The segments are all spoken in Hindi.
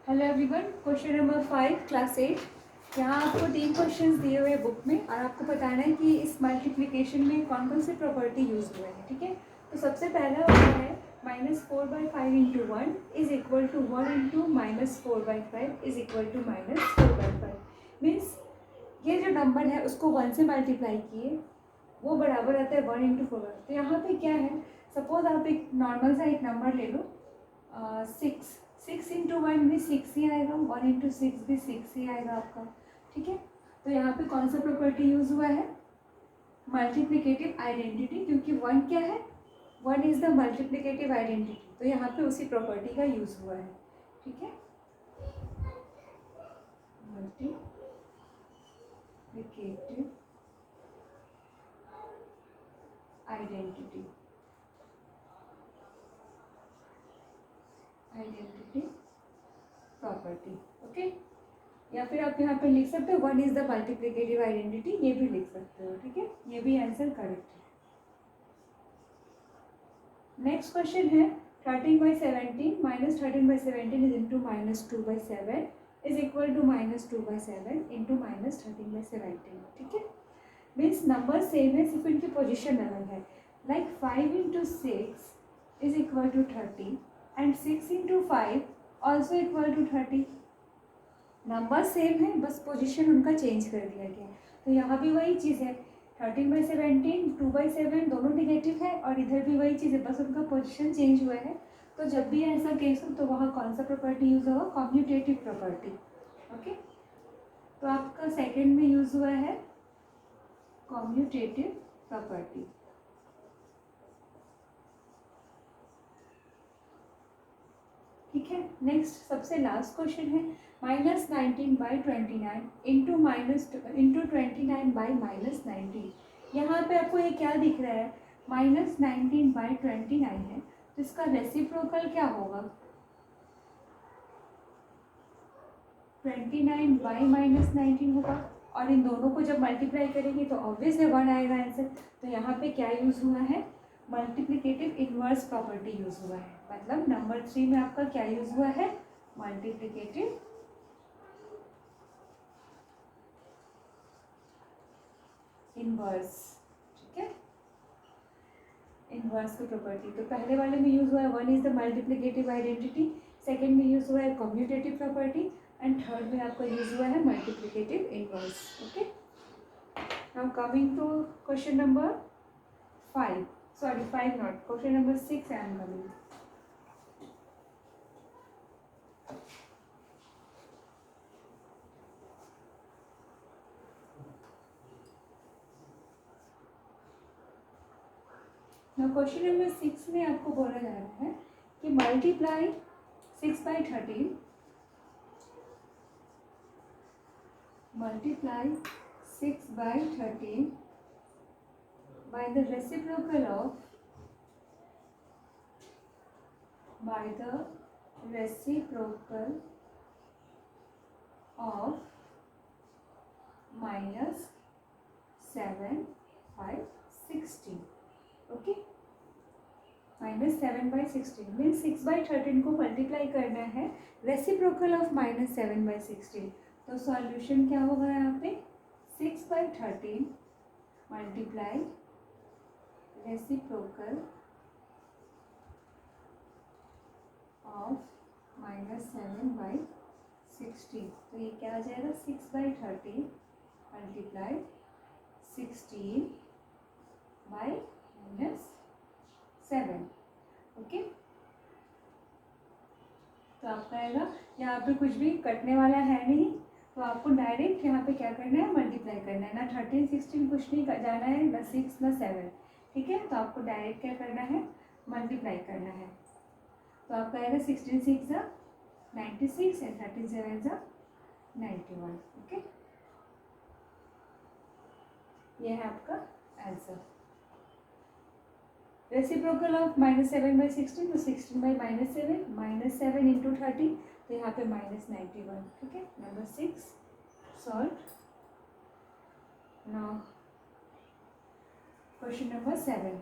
Hello everyone, question number 5 class 8। यहाँ आपको 3 क्वेश्चंस दिए हुए हैं बुक में और आपको बताना है कि इस मल्टीप्लिकेशन में कौन कौन से प्रॉपर्टी यूज हुए हैं। ठीक है, तो सबसे पहला वाला है -4/5 into 1 is equal to 1 into -4/5 is equal to -4/5। Means ये जो नंबर है उसको 1 से मल्टीप्लाई किए, वो बराबर आता है 1 इंटू 4। तो यहाँ पे क्या है, सपोज आप एक नॉर्मल सा एक नंबर ले लो, 6 इंटू 1 भी 6 ही आएगा, 1 इंटू 6 भी 6 ही आएगा आपका। ठीक है, तो यहाँ पे कौन सा प्रॉपर्टी यूज हुआ है, मल्टीप्लिकेटिव आइडेंटिटी, क्योंकि 1 क्या है, 1 इज द मल्टीप्लिकेटिव आइडेंटिटी, तो यहाँ पे उसी प्रॉपर्टी का यूज हुआ है। ठीक है, मल्टीप्लिकेटिव आइडेंटिटी प्रॉपर्टी। ओके, या फिर आप यहाँ पे लिख सकते हो 1 इज द मल्टीप्लिकेटिव आइडेंटिटी, ये भी लिख सकते हो। ठीक है, ये भी आंसर करेक्ट है। नेक्स्ट क्वेश्चन है 13/17 minus 13/17 is into -2/7 is equal to -2/7 into -13/17। ठीक है, मीन्स नंबर सेम है, सिर्फ इनकी पोजिशन अलग है। Like 5 into 6 is equal to 30 and 6 into 5 also equal to 30। Number same है, बस पोजीशन उनका चेंज कर दिया गया। तो यहाँ भी वही चीज़ है, 13/17 2/7 दोनों निगेटिव है, और इधर भी वही चीज़ है, बस उनका पोजीशन चेंज हुआ है। तो जब भी ऐसा केस हो तो वहाँ कौन सा प्रॉपर्टी यूज होगा, कॉम्यूटेटिव प्रॉपर्टी। ओके, तो आपका सेकेंड में यूज हुआ है कॉम्यूटेटिव प्रॉपर्टी। ठीक है, नेक्स्ट सबसे लास्ट क्वेश्चन है -19/29 इंटू 29/-19। यहाँ पे आपको ये क्या दिख रहा है, -19/29 है, तो इसका रेसिप्रोकल क्या होगा, 29/-19 होगा, और इन दोनों को जब मल्टीप्लाई करेंगे तो ऑब्वियसली 1 आएगा आंसर। तो यहाँ पे क्या यूज हुआ है, मल्टीप्लिकेटिव इनवर्स प्रॉपर्टी यूज हुआ है। मतलब नंबर 3 में आपका क्या यूज हुआ है, मल्टीप्लिकेटिव इनवर्स। ठीक है, इनवर्स की प्रॉपर्टी तो पहले वाले में यूज हुआ है 1 is the multiplicative identity, second में यूज हुआ है कॉम्यूटेटिव प्रॉपर्टी, एंड थर्ड में आपका यूज हुआ है multiplicative inverse. Okay, now coming to question number 5, sorry 5 not, question number 6 I am coming. Now question number 6 में आपको बोला जा रहा है कि multiply 6/13, multiply 6/13 by the reciprocal of -7/16। Okay, -7/16 means 6/13 को मल्टीप्लाई करना है रेसिप्रोकल ऑफ -7/16। तो सॉल्यूशन क्या होगा यहाँ पे, 6/13 मल्टीप्लाई रेसिप्रोकल ऑफ -7/16। तो ये क्या आ जाएगा, 6/13 मल्टीप्लाई 16/-7। ओके, तो आपका आएगा, यहाँ पे कुछ भी कटने वाला है नहीं, तो आपको डायरेक्ट यहाँ पे क्या करना है, मल्टीप्लाई करना है। ना 13 16 कुछ नहीं जाना है, ना 6 ना 7। ठीक है, तो आपको डायरेक्ट क्या करना है, मल्टीप्लाई करना है। तो आपका आएगा 16 6 96 एंड 13 7 91। ओके, ये है आपका आंसर। रेसिप्रोकल ऑफ -7/16, तो 16/-7 -7 इंटू 30, तो यहाँ पे -91। ठीक है, number 6 solve. Now question number 7।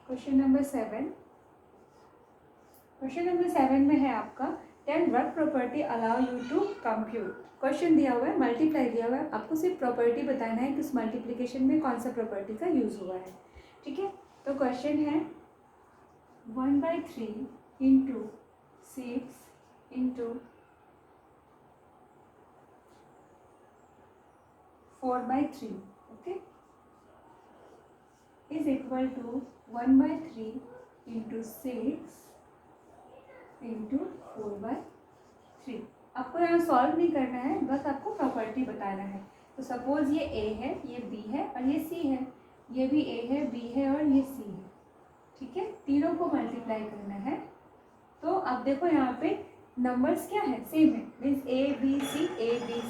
Question number 7, question number 7 में है आपका tell what property allow you to compute. Question दिया हुआ है, मल्टीप्लाई दिया हुआ है, आपको सिर्फ प्रॉपर्टी बताना है कि उस मल्टीप्लिकेशन में कौन सा प्रॉपर्टी का यूज़ हुआ है। ठीक है, तो क्वेश्चन है 1/3 into 6 into 4/3 okay is equal to 1/3 into 6 into 4/3। आपको यहाँ सॉल्व नहीं करना है, बस आपको प्रॉपर्टी बताना है। तो सपोज ये ए है, ये बी है और ये सी है, ये भी ए है, बी है और ये सी है। ठीक है, तीनों को मल्टीप्लाई करना है। तो अब देखो यहाँ पे नंबर्स क्या है, सेम है, means A B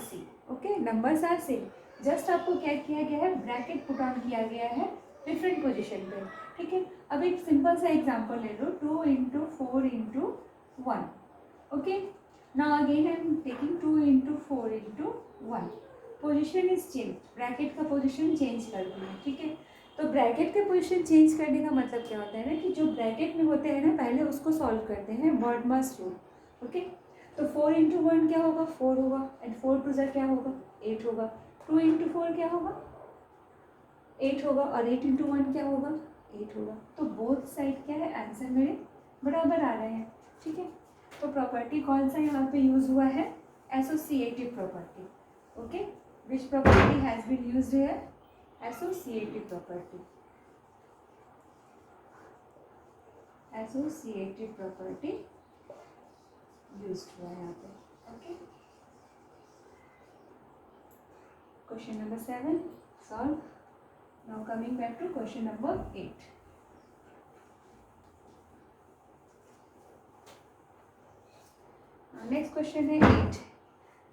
C. Okay, numbers are same, just आपको क्या किया गया है, ब्रैकेट पुट ऑन किया गया है डिफरेंट पोजिशन पे। ठीक है, अब एक सिंपल सा एग्जाम्पल ले लो, 2 into 4 into 1। Okay, now again I am taking 2 into 4 into 1। Position is change, bracket का पोजिशन चेंज कर दिया। ठीक है, तो ब्रैकेट के पोजीशन चेंज करने का मतलब क्या होता है ना, कि जो ब्रैकेट में होते हैं ना, पहले उसको सॉल्व करते हैं वर्ड मास रूल। ओके, तो 4 इंटू 1 क्या होगा, 4 होगा, एंड 4 टू ज़ा क्या होगा, 8 होगा। 2 इंटू 4 क्या होगा, 8 होगा, और 8 इंटू 1 क्या होगा, 8 होगा। तो बोथ साइड क्या है, आंसर मेरे बराबर आ रहे हैं। ठीक है, तो प्रॉपर्टी कौन सा यहाँ पे यूज हुआ है, associative property. Okay, which property has been used here, associative property. Associative property used हुआ है यहाँ पे। ओके, question number 7 solve. Now coming back to question number 8। Next question है 8।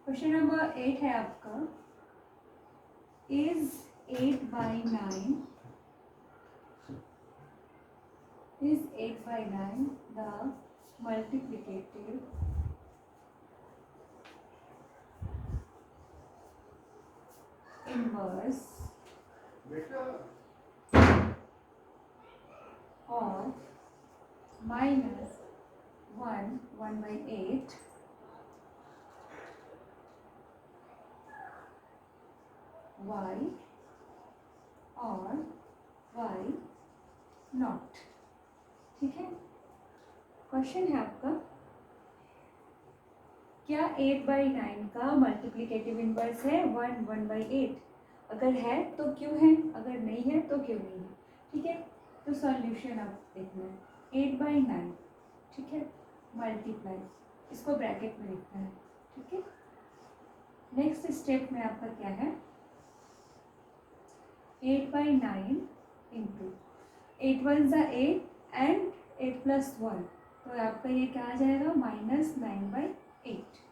क्वेश्चन नंबर 8 है आपका, is 8/9 the multiplicative inverse of minus 1/8 y और y नॉट। ठीक है, क्वेश्चन है आपका, क्या 8/9 का मल्टीप्लिकेटिव इनवर्स है 1/8? अगर है तो क्यों है, अगर नहीं है तो क्यों नहीं है। ठीक है, तो सॉल्यूशन आप देखना है, 8/9। ठीक है, मल्टीप्लाई, इसको ब्रैकेट में लिखना है। ठीक है, नेक्स्ट स्टेप में आपका क्या है, 8/9 इंटू 8 1 ज़ा 8 एंड 8 प्लस 1, तो आपका ये क्या आ जाएगा, -9/8।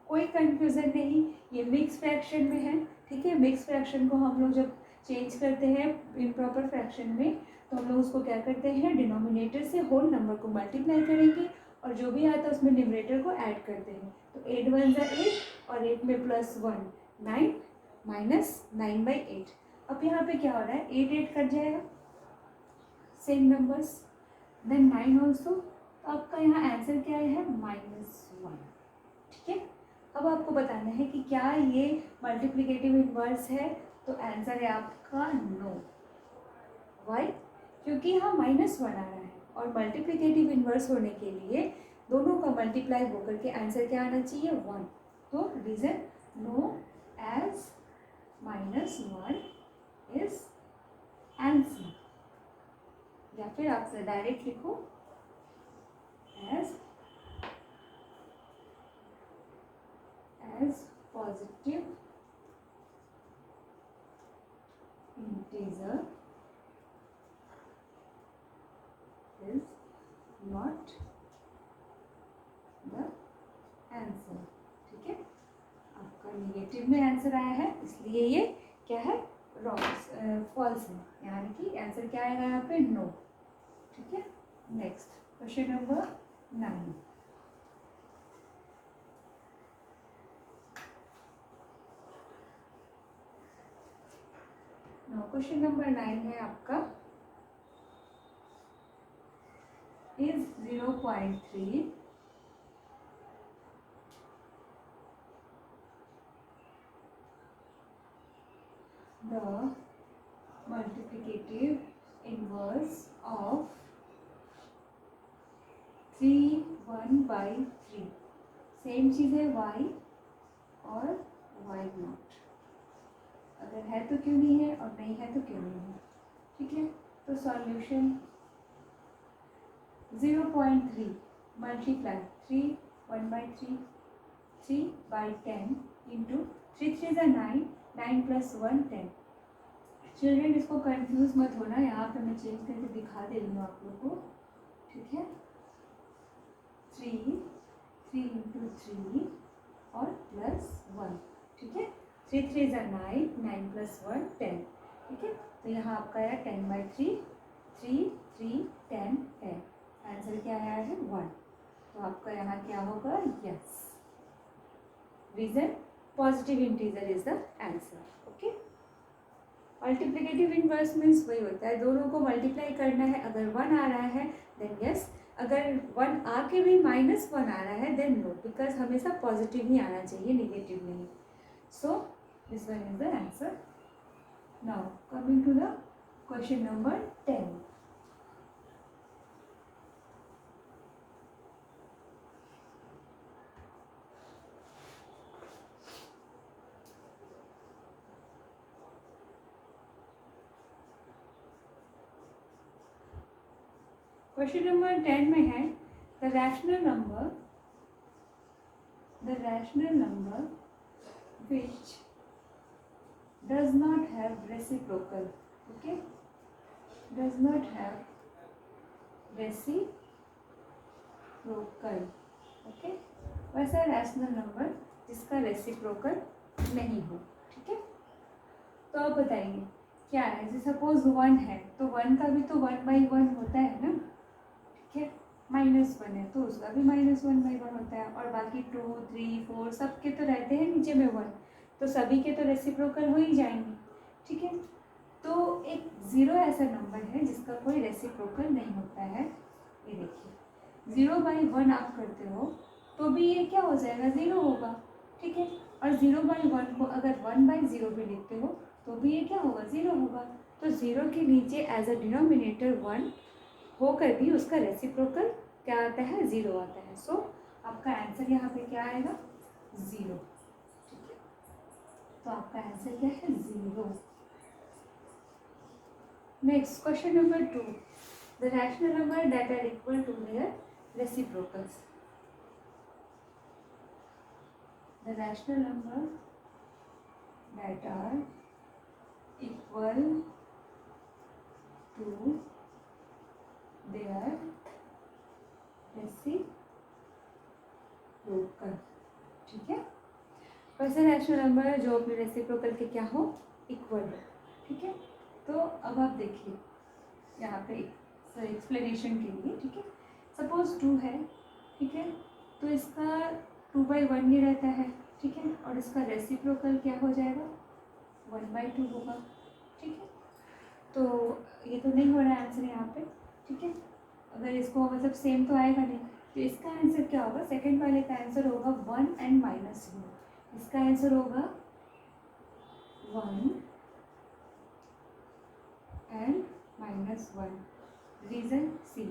कोई कंफ्यूजन नहीं, ये मिक्स फ्रैक्शन में है। ठीक है, मिक्स फ्रैक्शन को हम लोग जब चेंज करते हैं इम्प्रॉपर फ्रैक्शन में, तो हम लोग उसको क्या करते हैं, डिनोमिनेटर से होल नंबर को मल्टीप्लाई करेंगे और जो भी आता है उसमें न्यूमरेटर को ऐड करते हैं। तो 8 1 ज़ा 8 और 8 में +1 9 -9/8। अब यहाँ पे क्या हो रहा है, 8 8 कट जाएगा, सेम नंबर्स, देन 9 ऑल्सो। तो आपका यहाँ आंसर क्या है, -1। ठीक है, अब आपको बताना है कि क्या ये मल्टीप्लिकेटिव इनवर्स है, तो आंसर है आपका नो। वाई, क्योंकि यहाँ -1 आ रहा है और मल्टीप्लिकेटिव इनवर्स होने के लिए दोनों का मल्टीप्लाई होकर के आंसर क्या आना चाहिए, 1। तो reason no as -1 is answer, या फिर आप डायरेक्ट लिखो as positive integer is not the answer। ठीक है, आपका नेगेटिव में आंसर आया है, इसलिए ये क्या है, रॉन्ग, फॉल्स है, यानी कि आंसर क्या आएगा यहाँ पे, नो। ठीक है, next question number 9। Question number 9 है आपका, 0.3 the multiplicative inverse of 3 1/3। Same चीज़ है y और y नॉट, अगर है तो क्यों नहीं है और नहीं है तो क्यों नहीं है। ठीक है, तो सॉल्यूशन 0.3 मल्टीप्लाई 3 1/3 3/10 इंटू 3 3 ज़ा 9 9 + 1 10। चिल्ड्रेन इसको कंफ्यूज मत होना, यहाँ पे मैं चेंज करके दिखा दे रही हूँ आप लोग को। ठीक है, 3 3 इंटू 3 और +1। ठीक है, 3 3 ज़ा 9 9 + 1 10। ठीक है, तो यहाँ आपका आया 10/3 3 3 10 10। आंसर क्या आया है 1। तो आपका यहाँ क्या होगा, yes, reason positive integer is the answer. Okay, multiplicative inverse means वही होता है, दोनों को मल्टीप्लाई करना है, अगर 1 आ रहा है देन यस, अगर 1 आके भी -1 आ रहा है देन नो, बिकॉज हमेशा पॉजिटिव ही आना चाहिए, नेगेटिव नहीं। So this one is the answer. Now coming to the question number 10। Question number 10 में है the rational number which does not have reciprocal, okay, does not have reciprocal, okay, वैसा रैशनल नंबर जिसका रेसिप्रोकल नहीं हो। ठीक है, तो आप बताइए क्या है। जैसे सपोज 1 है तो 1 का भी तो 1/1 होता है ना। ठीक है, -1 है तो उसका भी -1/1 होता है, और बाकी 2 3 4 सबके तो रहते हैं नीचे में 1, तो सभी के तो रेसिप्रोकल हो ही जाएंगे। ठीक है, तो एक 0 ऐसा नंबर है जिसका कोई रेसिप्रोकल नहीं होता है। ये देखिए 0/1 आप करते हो तो भी ये क्या हो जाएगा, 0 होगा। ठीक है, और 0/1 को अगर 1/0 भी लिखते हो तो भी ये क्या होगा, 0 होगा। तो 0 के नीचे एज अ डिनोमिनेटर 1 होकर भी उसका रेसिप्रोकल क्या आता है, 0 आता है। सो आपका आंसर यहाँ पे क्या आएगा, 0। ठीक है, तो आपका आंसर क्या है, 0। Next question number 2, the rational number that are equal to their reciprocals. The rational number that are equal to their reciprocal. ठीक है, वैसे रैशनल नंबर है जो अपने रेसिप्रोकल के क्या हो, इक्वल हो। ठीक है, तो अब आप देखिए यहाँ पे एक्सप्लेनेशन के लिए। ठीक है, सपोज 2 है। ठीक है, तो इसका 2/1 ही रहता है। ठीक है, और इसका रेसिप्रोकल क्या हो जाएगा, 1/2 होगा। ठीक है, तो ये तो नहीं हो रहा है आंसर यहाँ पे। ठीक है, अगर इसको मतलब सेम तो आएगा नहीं, तो इसका आंसर क्या होगा, सेकंड वाले का आंसर होगा 1 and -1। इसका आंसर होगा 1 and -1। रीज़न सी,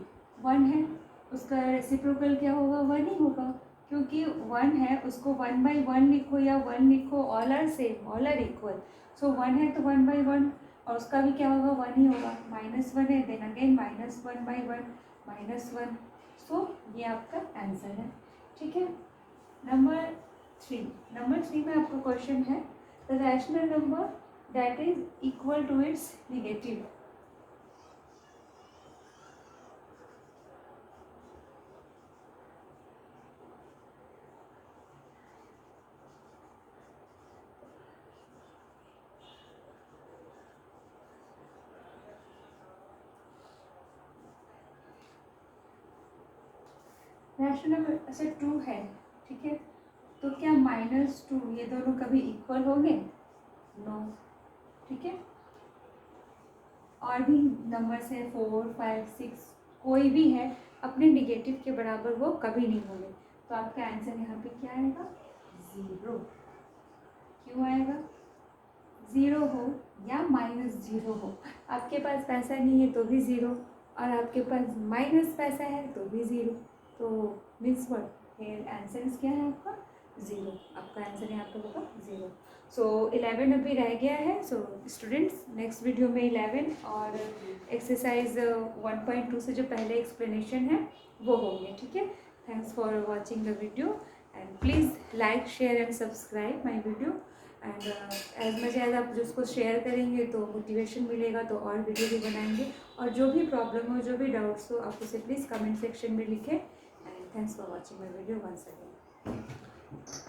1 है उसका रेसिप्रोकल क्या होगा, 1 ही होगा, क्योंकि 1 है उसको 1/1 लिखो या 1 लिखो, all are same, all are equal. So 1 है तो 1/1, और उसका भी क्या होगा, 1 ही होगा। -1 है देन अगेन -1/1 -1। सो ये आपका आंसर है। ठीक है, नंबर 3 में आपका क्वेश्चन है the rational number that is equal to its negative. Rational number अच्छा 2 है। ठीक है, तो क्या -2 ये दोनों कभी इक्वल होंगे, नो। ठीक है, और भी नंबर्स है 4 5 6 कोई भी है अपने निगेटिव के बराबर वो कभी नहीं होंगे। तो आपका आंसर यहाँ पे क्या आएगा? 0। क्यों आएगा? 0 हो या -0 हो, आपके पास पैसा नहीं है तो भी 0, और आपके पास माइनस पैसा है तो भी 0। तो मीन्स व्हाट, हेयर आंसर क्या है आपका? 0। आपका आंसर यहाँ पे होगा 0। सो 11 अभी रह गया है। सो स्टूडेंट्स, नेक्स्ट वीडियो में 11 और एक्सरसाइज 1.2 से जो पहले एक्सप्लेनेशन है वो होंगे, ठीक है। Thanks for watching the video and please like share and subscribe my video and as much as आप जिसको शेयर करेंगे तो मोटिवेशन मिलेगा, तो और वीडियो भी बनाएंगे। और जो भी प्रॉब्लम हो, जो भी डाउट्स हो, आप उसे प्लीज़ कमेंट सेक्शन में लिखें। And thanks for watching my video once again.